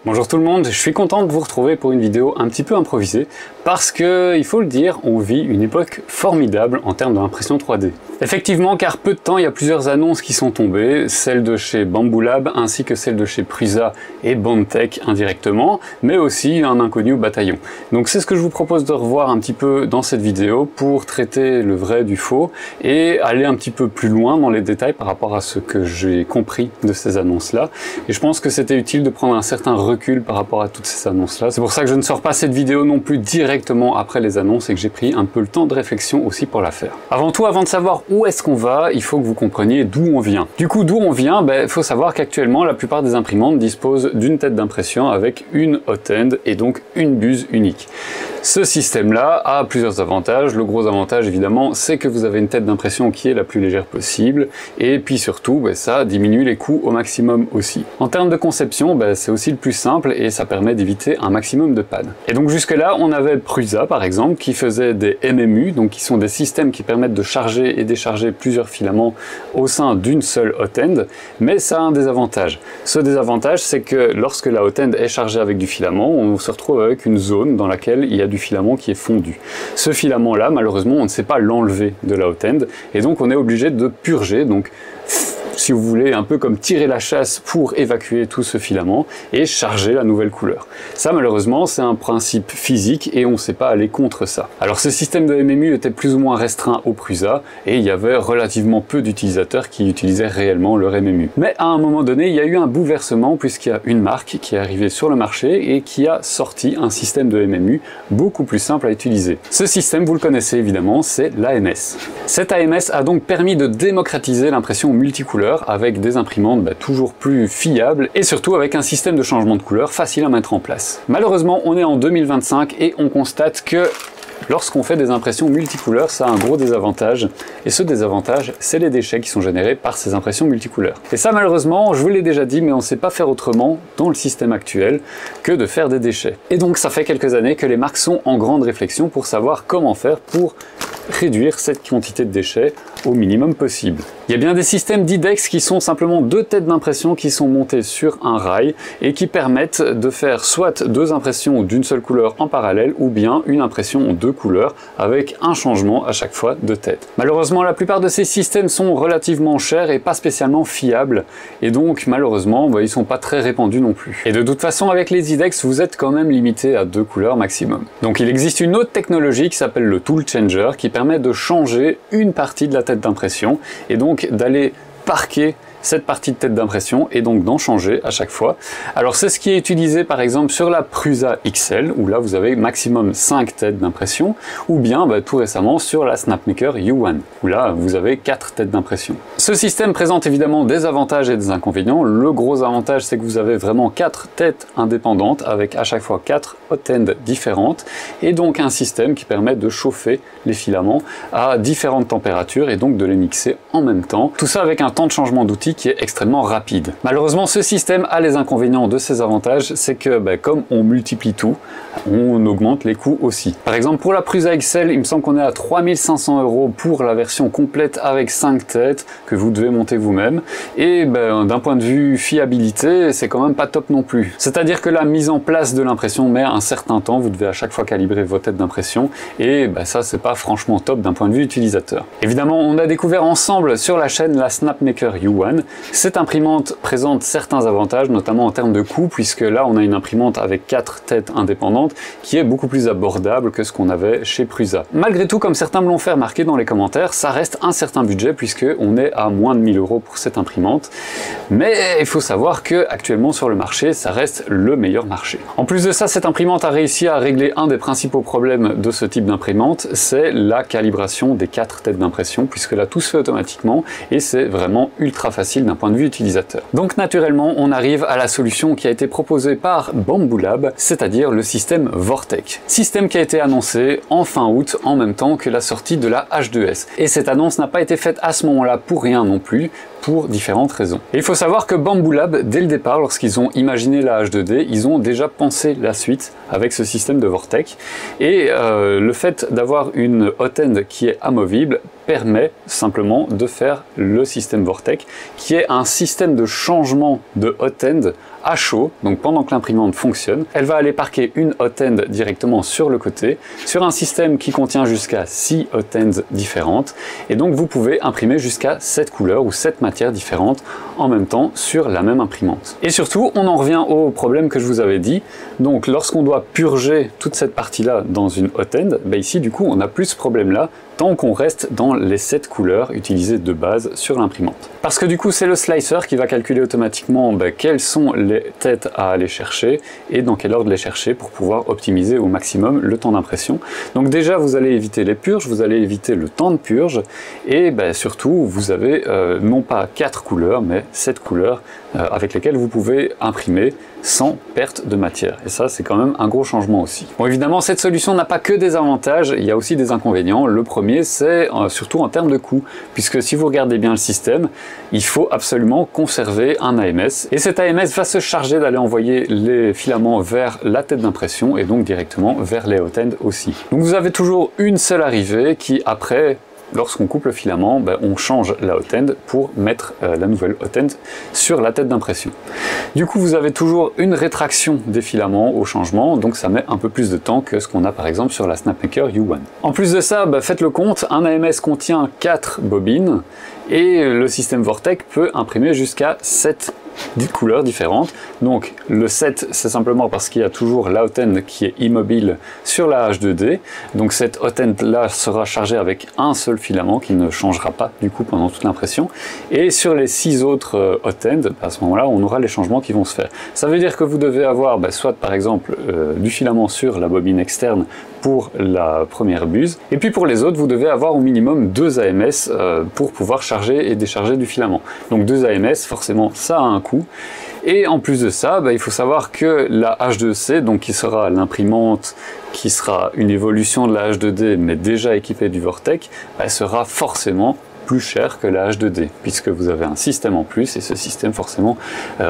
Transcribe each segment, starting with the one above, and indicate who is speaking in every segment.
Speaker 1: Bonjour tout le monde, je suis content de vous retrouver pour une vidéo un petit peu improvisée parce que, il faut le dire, on vit une époque formidable en termes d'impression 3D. Effectivement, car peu de temps, il y a plusieurs annonces qui sont tombées, celle de chez Bambu Lab ainsi que celle de chez Prusa et Bondtech indirectement, mais aussi un inconnu Bataillon. Donc c'est ce que je vous propose de revoir un petit peu dans cette vidéo pour traiter le vrai du faux et aller un petit peu plus loin dans les détails par rapport à ce que j'ai compris de ces annonces-là. Et je pense que c'était utile de prendre un certain recul par rapport à toutes ces annonces-là. C'est pour ça que je ne sors pas cette vidéo non plus directement après les annonces et que j'ai pris un peu le temps de réflexion aussi pour la faire. Avant tout, avant de savoir où est-ce qu'on va, il faut que vous compreniez d'où on vient. Du coup, d'où on vient, il faut savoir qu'actuellement, la plupart des imprimantes disposent d'une tête d'impression avec une hot end et donc une buse unique. Ce système-là a plusieurs avantages. Le gros avantage, évidemment, c'est que vous avez une tête d'impression qui est la plus légère possible. Et puis surtout, ça diminue les coûts au maximum aussi. En termes de conception, c'est aussi le plus simple et ça permet d'éviter un maximum de panne. Et donc jusque-là, on avait Prusa, par exemple, qui faisait des MMU, donc qui sont des systèmes qui permettent de charger et décharger plusieurs filaments au sein d'une seule hot end. Mais ça a un désavantage. Ce désavantage, c'est que lorsque la hot end est chargée avec du filament, on se retrouve avec une zone dans laquelle il y a du filament qui est fondu. Ce filament là, malheureusement, on ne sait pas l'enlever de la hot end et donc on est obligé de purger, donc si vous voulez, un peu comme tirer la chasse pour évacuer tout ce filament et charger la nouvelle couleur. Ça, malheureusement, c'est un principe physique et on ne sait pas aller contre ça. Alors, ce système de MMU était plus ou moins restreint au Prusa et il y avait relativement peu d'utilisateurs qui utilisaient réellement leur MMU. Mais à un moment donné, il y a eu un bouleversement puisqu'il y a une marque qui est arrivée sur le marché et qui a sorti un système de MMU beaucoup plus simple à utiliser. Ce système, vous le connaissez évidemment, c'est l'AMS. Cet AMS a donc permis de démocratiser l'impression multicouleur avec des imprimantes toujours plus fiables et surtout avec un système de changement de couleur facile à mettre en place. Malheureusement, on est en 2025 et on constate que lorsqu'on fait des impressions multicouleurs, ça a un gros désavantage. Et ce désavantage, c'est les déchets qui sont générés par ces impressions multicouleurs. Et ça, malheureusement, je vous l'ai déjà dit, mais on ne sait pas faire autrement dans le système actuel que de faire des déchets. Et donc, ça fait quelques années que les marques sont en grande réflexion pour savoir comment faire pour réduire cette quantité de déchets au minimum possible. Il y a bien des systèmes d'IDEX qui sont simplement deux têtes d'impression qui sont montées sur un rail et qui permettent de faire soit deux impressions d'une seule couleur en parallèle ou bien une impression en deux couleurs avec un changement à chaque fois de tête. Malheureusement, la plupart de ces systèmes sont relativement chers et pas spécialement fiables et donc malheureusement ils sont pas très répandus non plus. Et de toute façon, avec les IDEX, vous êtes quand même limité à deux couleurs maximum. Donc il existe une autre technologie qui s'appelle le Tool Changer qui permet de changer une partie de la tête d'impression et donc d'aller parquer cette partie de tête d'impression et donc d'en changer à chaque fois. Alors c'est ce qui est utilisé par exemple sur la Prusa XL où là vous avez maximum 5 têtes d'impression ou bien tout récemment sur la Snapmaker U1 où là vous avez 4 têtes d'impression. Ce système présente évidemment des avantages et des inconvénients. Le gros avantage c'est que vous avez vraiment 4 têtes indépendantes avec à chaque fois 4 hot ends différentes et donc un système qui permet de chauffer les filaments à différentes températures et donc de les mixer en même temps. Tout ça avec un temps de changement d'outil qui est extrêmement rapide. Malheureusement, ce système a les inconvénients de ses avantages, c'est que comme on multiplie tout, on augmente les coûts aussi. Par exemple, pour la Prusa XL, il me semble qu'on est à 3500 € pour la version complète avec 5 têtes que vous devez monter vous-même. Et d'un point de vue fiabilité, c'est quand même pas top non plus. C'est-à-dire que la mise en place de l'impression met un certain temps, vous devez à chaque fois calibrer vos têtes d'impression et ça c'est pas franchement top d'un point de vue utilisateur. Évidemment, on a découvert ensemble sur la chaîne la Snapmaker U1. Cette imprimante présente certains avantages, notamment en termes de coût, puisque là on a une imprimante avec 4 têtes indépendantes qui est beaucoup plus abordable que ce qu'on avait chez Prusa. Malgré tout, comme certains me l'ont fait remarquer dans les commentaires, ça reste un certain budget puisque on est à moins de 1000 € pour cette imprimante. Mais il faut savoir que actuellement sur le marché, ça reste le meilleur marché. En plus de ça, cette imprimante a réussi à régler un des principaux problèmes de ce type d'imprimante, c'est la calibration des 4 têtes d'impression, puisque là tout se fait automatiquement et c'est vraiment ultra facile d'un point de vue utilisateur. Donc naturellement, on arrive à la solution qui a été proposée par Bambu Lab, c'est-à-dire le système Vortech. Système qui a été annoncé en fin août, en même temps que la sortie de la H2S. Et cette annonce n'a pas été faite à ce moment-là pour rien non plus, pour différentes raisons. Et il faut savoir que Bambu Lab, dès le départ, lorsqu'ils ont imaginé la H2D, ils ont déjà pensé la suite avec ce système de Vortech. Et le fait d'avoir une hot end qui est amovible permet simplement de faire le système Vortech, qui est un système de changement de hot end à chaud, donc pendant que l'imprimante fonctionne, elle va aller parquer une hot end directement sur le côté, sur un système qui contient jusqu'à 6 hot ends différentes, et donc vous pouvez imprimer jusqu'à 7 couleurs ou 7 matières différentes en même temps sur la même imprimante. Et surtout, on en revient au problème que je vous avais dit, donc lorsqu'on doit purger toute cette partie-là dans une hot end, ben ici du coup on n'a plus ce problème-là, tant qu'on reste dans les 7 couleurs utilisées de base sur l'imprimante. Parce que du coup c'est le slicer qui va calculer automatiquement quelles sont les têtes à aller chercher et dans quel ordre les chercher pour pouvoir optimiser au maximum le temps d'impression. Donc déjà vous allez éviter les purges, vous allez éviter le temps de purge et surtout vous avez non pas 4 couleurs mais 7 couleurs avec lesquelles vous pouvez imprimer sans perte de matière. Et ça, c'est quand même un gros changement aussi. Bon, évidemment, cette solution n'a pas que des avantages, il y a aussi des inconvénients. Le premier, c'est surtout en termes de coût, puisque si vous regardez bien le système, il faut absolument conserver un AMS. Et cet AMS va se charger d'aller envoyer les filaments vers la tête d'impression et donc directement vers les hot ends aussi. Donc vous avez toujours une seule arrivée qui, après, lorsqu'on coupe le filament, on change la hot end pour mettre la nouvelle hot end sur la tête d'impression. Du coup, vous avez toujours une rétraction des filaments au changement, donc ça met un peu plus de temps que ce qu'on a par exemple sur la Snapmaker U1. En plus de ça, faites le compte, un AMS contient 4 bobines et le système Vortec peut imprimer jusqu'à 7 couleurs différentes. Donc le 7, c'est simplement parce qu'il y a toujours la hot end qui est immobile sur la H2D. Donc cette hot end là sera chargée avec un seul filament qui ne changera pas du coup pendant toute l'impression. Et sur les 6 autres hot ends, à ce moment-là, on aura les changements qui vont se faire. Ça veut dire que vous devez avoir soit par exemple du filament sur la bobine externe pour la première buse. Et puis pour les autres, vous devez avoir au minimum 2 AMS pour pouvoir charger et décharger du filament. Donc 2 AMS, forcément, ça a un coût. Et en plus de ça, il faut savoir que la H2C, donc qui sera l'imprimante, qui sera une évolution de la H2D, mais déjà équipée du Vortec, sera forcément plus cher que la H2D, puisque vous avez un système en plus, et ce système forcément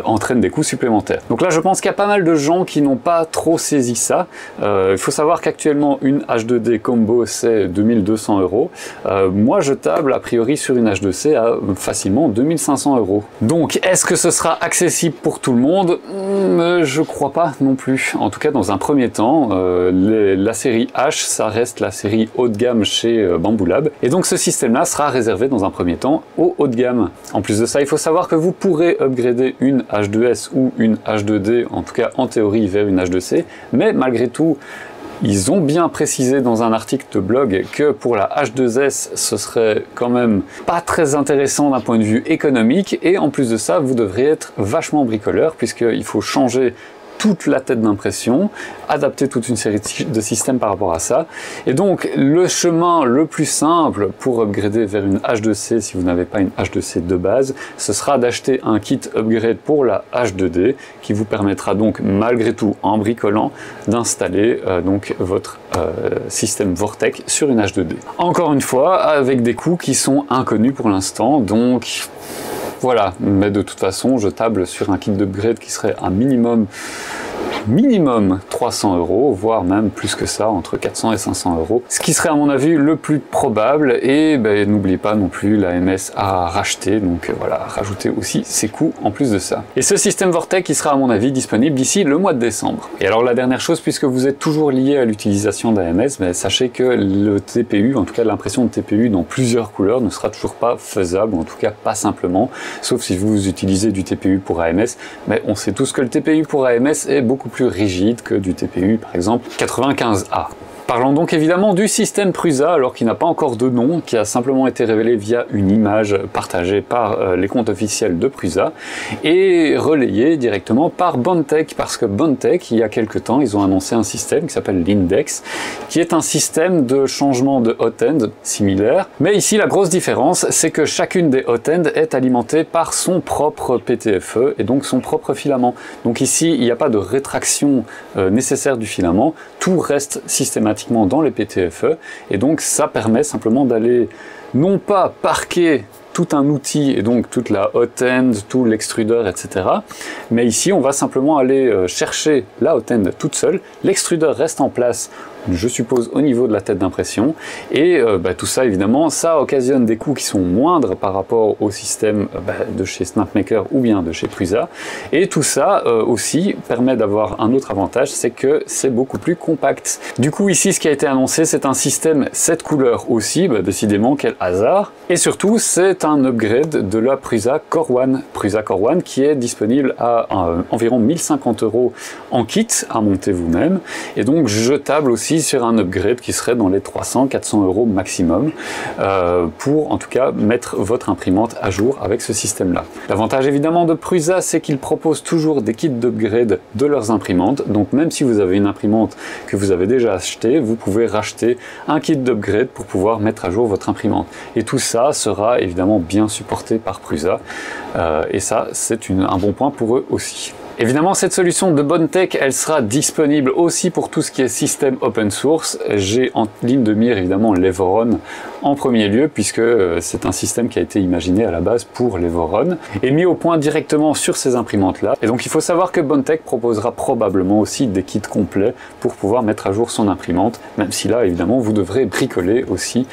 Speaker 1: entraîne des coûts supplémentaires. Donc là, je pense qu'il y a pas mal de gens qui n'ont pas trop saisi ça. Il faut savoir qu'actuellement, une H2D combo, c'est 2200 €. Moi, je table a priori sur une H2C à facilement 2500 €. Donc, est-ce que ce sera accessible pour tout le monde? Je crois pas non plus. En tout cas, dans un premier temps, la série H, ça reste la série haut de gamme chez Bambu Lab. Et donc, ce système-là sera réservé dans un premier temps au haut de gamme. En plus de ça, il faut savoir que vous pourrez upgrader une H2S ou une H2D, en tout cas en théorie, vers une H2C, mais malgré tout, ils ont bien précisé dans un article de blog que pour la H2S, ce serait quand même pas très intéressant d'un point de vue économique, et en plus de ça, vous devriez être vachement bricoleur, puisqu'il faut changer toute la tête d'impression, adapter toute une série de systèmes par rapport à ça. Et donc le chemin le plus simple pour upgrader vers une H2C si vous n'avez pas une H2C de base, ce sera d'acheter un kit upgrade pour la H2D qui vous permettra donc malgré tout en bricolant d'installer donc votre système Vortec sur une H2D. Encore une fois, avec des coûts qui sont inconnus pour l'instant, donc voilà, mais de toute façon, je table sur un kit d'upgrade qui serait un minimum 300 €, voire même plus que ça, entre 400 et 500 €, ce qui serait à mon avis le plus probable. Et n'oubliez pas non plus l'AMS à racheter, donc voilà, rajouter aussi ses coûts en plus de ça. Et ce système Vortec qui sera à mon avis disponible d'ici le mois de décembre. Et alors la dernière chose, puisque vous êtes toujours lié à l'utilisation d'AMS, sachez que le TPU, en tout cas l'impression de TPU dans plusieurs couleurs ne sera toujours pas faisable, ou en tout cas pas simplement, sauf si vous utilisez du TPU pour AMS, mais on sait tous que le TPU pour AMS est beaucoup plus rigide que du TPU par exemple 95A. Parlons donc évidemment du système Prusa, alors qu'il n'a pas encore de nom, qui a simplement été révélé via une image partagée par les comptes officiels de Prusa et relayée directement par Bondtech, parce que Bondtech, il y a quelques temps, ils ont annoncé un système qui s'appelle l'Index, qui est un système de changement de hot end similaire. Mais ici, la grosse différence, c'est que chacune des hot ends est alimentée par son propre PTFE et donc son propre filament. Donc ici, il n'y a pas de rétraction nécessaire du filament, tout reste systématiquement dans les PTFE, et donc ça permet simplement d'aller non pas parquer tout un outil et donc toute la hot end, tout l'extrudeur, etc. Mais ici, on va simplement aller chercher la hot end toute seule. L'extrudeur reste en place, je suppose au niveau de la tête d'impression, et tout ça évidemment ça occasionne des coûts qui sont moindres par rapport au système de chez Snapmaker ou bien de chez Prusa, et tout ça aussi permet d'avoir un autre avantage, c'est que c'est beaucoup plus compact. Du coup ici ce qui a été annoncé, c'est un système 7 couleurs aussi, décidément quel hasard, et surtout c'est un upgrade de la Prusa Core One qui est disponible à environ 1050 € en kit à monter vous-même, et donc jetable aussi sur un upgrade qui serait dans les 300-400 € maximum pour en tout cas mettre votre imprimante à jour avec ce système là. L'avantage évidemment de Prusa, c'est qu'ils proposent toujours des kits d'upgrade de leurs imprimantes, donc même si vous avez une imprimante que vous avez déjà achetée, vous pouvez racheter un kit d'upgrade pour pouvoir mettre à jour votre imprimante, et tout ça sera évidemment bien supporté par Prusa, et ça c'est un bon point pour eux aussi. Évidemment, cette solution de Bondtech, elle sera disponible aussi pour tout ce qui est système open source. J'ai en ligne de mire évidemment l'Evoron en premier lieu, puisque c'est un système qui a été imaginé à la base pour l'Evoron et mis au point directement sur ces imprimantes-là. Et donc il faut savoir que Bondtech proposera probablement aussi des kits complets pour pouvoir mettre à jour son imprimante, même si là évidemment vous devrez bricoler aussi.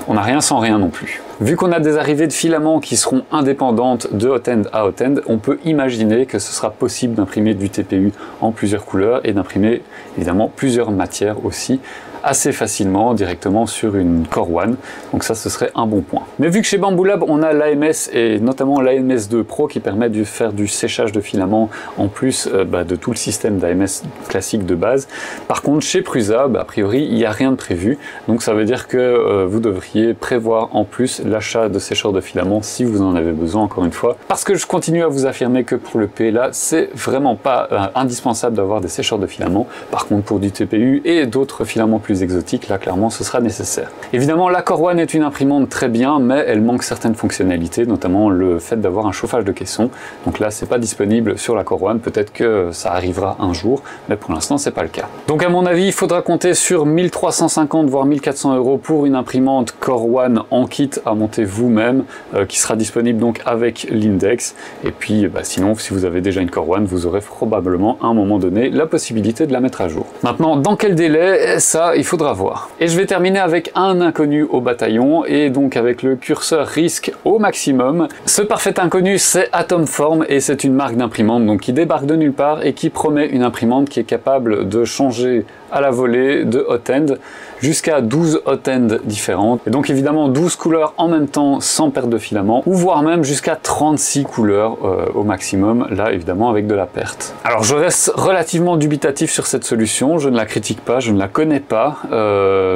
Speaker 1: On n'a rien sans rien non plus. Vu qu'on a des arrivées de filaments qui seront indépendantes de hot end à hot end, on peut imaginer que ce sera possible d'imprimer du TPU en plusieurs couleurs et d'imprimer évidemment plusieurs matières aussi assez facilement directement sur une Core One, donc ça ce serait un bon point. Mais vu que chez Bambu Lab on a l'AMS et notamment l'AMS 2 Pro qui permet de faire du séchage de filaments en plus de tout le système d'AMS classique de base, par contre chez Prusa a priori il n'y a rien de prévu, donc ça veut dire que vous devriez prévoir en plus l'achat de sécheurs de filaments si vous en avez besoin, encore une fois, parce que je continue à vous affirmer que pour le PLA c'est vraiment pas indispensable d'avoir des sécheurs de filaments. Par contre pour du TPU et d'autres filaments plus exotiques, là clairement ce sera nécessaire. Évidemment la Core One est une imprimante très bien, mais elle manque certaines fonctionnalités, notamment le fait d'avoir un chauffage de caisson, donc là c'est pas disponible sur la Core One, peut-être que ça arrivera un jour, mais pour l'instant c'est pas le cas. Donc à mon avis il faudra compter sur 1350 voire 1400 € pour une imprimante Core One en kit à monter vous-même, qui sera disponible donc avec l'index, et puis sinon si vous avez déjà une Core One, vous aurez probablement à un moment donné la possibilité de la mettre à jour. Maintenant dans quel délai, ça il faudra voir. Et je vais terminer avec un inconnu au bataillon, et donc avec le curseur risque au maximum. Ce parfait inconnu, c'est Atomform, et c'est une marque d'imprimante donc qui débarque de nulle part et qui promet une imprimante qui est capable de changer à la volée de hot end jusqu'à 12 hot end différentes, et donc évidemment 12 couleurs en même temps sans perte de filament, ou voire même jusqu'à 36 couleurs au maximum, là évidemment avec de la perte. Alors je reste relativement dubitatif sur cette solution, je ne la critique pas, je ne la connais pas,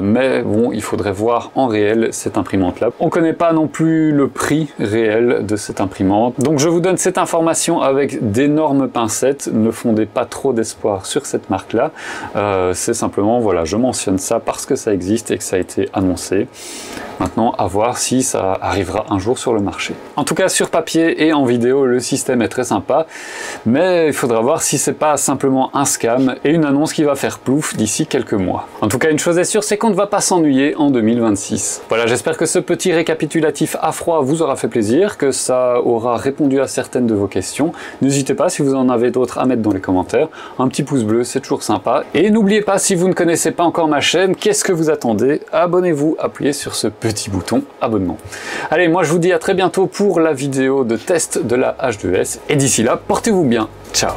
Speaker 1: mais bon, il faudrait voir en réel cette imprimante là. On ne connaît pas non plus le prix réel de cette imprimante, donc je vous donne cette information avec d'énormes pincettes, ne fondez pas trop d'espoir sur cette marque là, c'est simplement, voilà, je mentionne ça parce que ça existe et que ça a été annoncé. Maintenant, à voir si ça arrivera un jour sur le marché. En tout cas, sur papier et en vidéo, le système est très sympa, mais il faudra voir si c'est pas simplement un scam et une annonce qui va faire plouf d'ici quelques mois. En tout cas, une chose est sûre, c'est qu'on ne va pas s'ennuyer en 2026. Voilà, j'espère que ce petit récapitulatif à froid vous aura fait plaisir, que ça aura répondu à certaines de vos questions. N'hésitez pas, si vous en avez d'autres, à mettre dans les commentaires. Un petit pouce bleu, c'est toujours sympa. Et n'oubliez pas, si vous ne connaissez pas encore ma chaîne, qu'est-ce que vous attendez? Abonnez-vous, appuyez sur ce petit bouton abonnement. Allez, moi je vous dis à très bientôt pour la vidéo de test de la H2S, et d'ici là, portez-vous bien. Ciao.